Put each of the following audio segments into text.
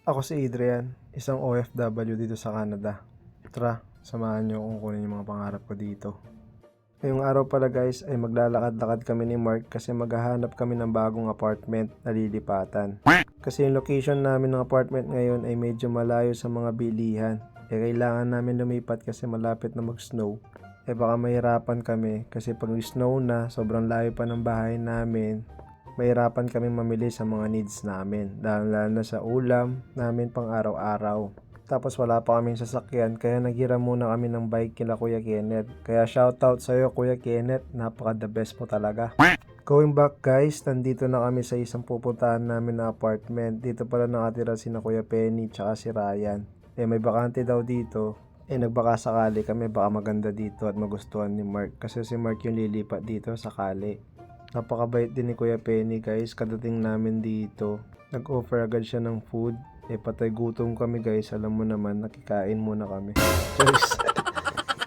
Ako si Adrian, isang OFW dito sa Canada. Tara, samahan niyo kung kunin yung mga pangarap ko dito. Ngayong araw pala guys ay maglalakad-lakad kami ni Mark kasi maghahanap kami ng bagong apartment na lilipatan. Kasi yung location namin ng apartment ngayon ay medyo malayo sa mga bilihan. Kailangan namin lumipat kasi malapit na mag-snow. Baka mahirapan kami kasi pag snow na, sobrang layo pa ng bahay namin. Mahirapan kami mamili sa mga needs namin, lalo na sa ulam namin pang araw-araw. Tapos wala pa kaming sasakyan kaya naghiram muna kami ng bike kila Kuya Kenneth. Kaya shoutout sa'yo Kuya Kenneth, napaka the best mo talaga. Going back guys, nandito na kami sa isang pupuntahan namin na apartment. Dito pala nakatira sina Kuya Penny tsaka si Ryan. May bakante daw dito. Nagbaka sakali kami, baka maganda dito at magustuhan ni Mark. Kasi si Mark yung lilipat dito sakali. Napakabait din ni Kuya Penny guys, kadating namin dito. Nag-offer agad siya ng food. Patay gutom kami guys, alam mo naman, nakikain muna kami.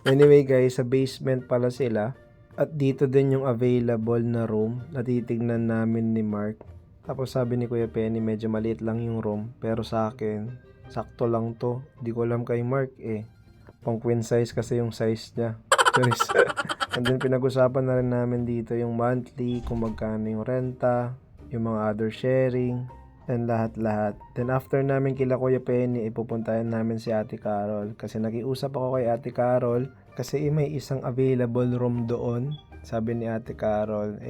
Anyway guys, sa basement pala sila. At dito din yung available na room na titignan namin ni Mark. Tapos sabi ni Kuya Penny, medyo maliit lang yung room. Pero sa akin, sakto lang to. Di ko alam kay Mark pang queen size kasi yung size niya. And then pinag-usapan na rin namin dito yung monthly, kung magkano yung renta, yung mga other sharing, and lahat-lahat. Then after namin kila Kuya Penny, ipupuntahan namin si Ate Carol. Kasi nakiusap ako kay Ate Carol kasi may isang available room doon. Sabi ni Ate Carol,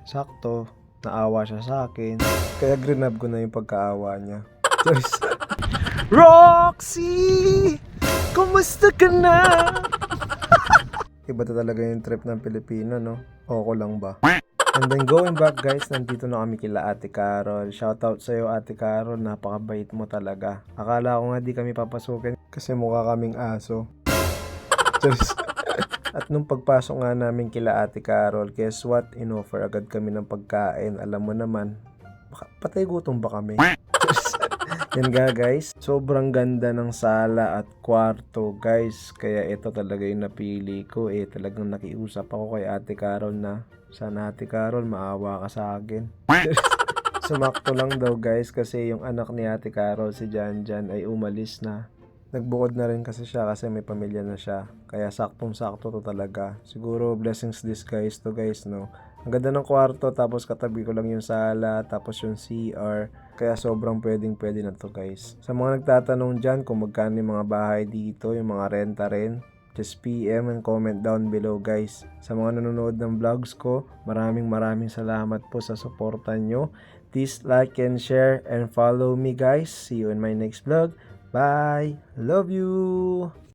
sakto, naawa siya sa akin. Kaya grinab ko na yung pagkaawa niya. Roxy! Kumusta ka na? Iba talaga yung trip ng Pilipino, no? Oko lang ba? And then going back guys, nandito na kami kila Ate Carol. Shoutout sa'yo Ate Carol, napakabait mo talaga. Akala ko nga di kami papasukin kasi mukha kaming aso. At nung pagpasok nga namin kila Ate Carol, guess what? Inoffer agad kami ng pagkain. Alam mo naman, patay gutom ba kami? Yan nga guys, sobrang ganda ng sala at kwarto guys. Kaya ito talaga yung napili ko talagang nakiusap ako kay Ate Carol na sana Ate Carol maawa ka sa akin. Sumakto lang daw guys kasi yung anak ni Ate Carol si Janjan ay umalis na. Nagbukod na rin kasi siya kasi may pamilya na siya. Kaya saktong sakto to talaga. Siguro blessings disguise to guys, no? Ang ganda ng kwarto, tapos katabi ko lang yung sala, tapos yung CR. Kaya sobrang pwedeng na to guys. Sa mga nagtatanong dyan kung magkano yung mga bahay dito, yung mga renta rin, just PM and comment down below guys. Sa mga nanonood ng vlogs ko, maraming salamat po sa suporta nyo. Please like and share and follow me guys. See you in my next vlog. Bye! Love you!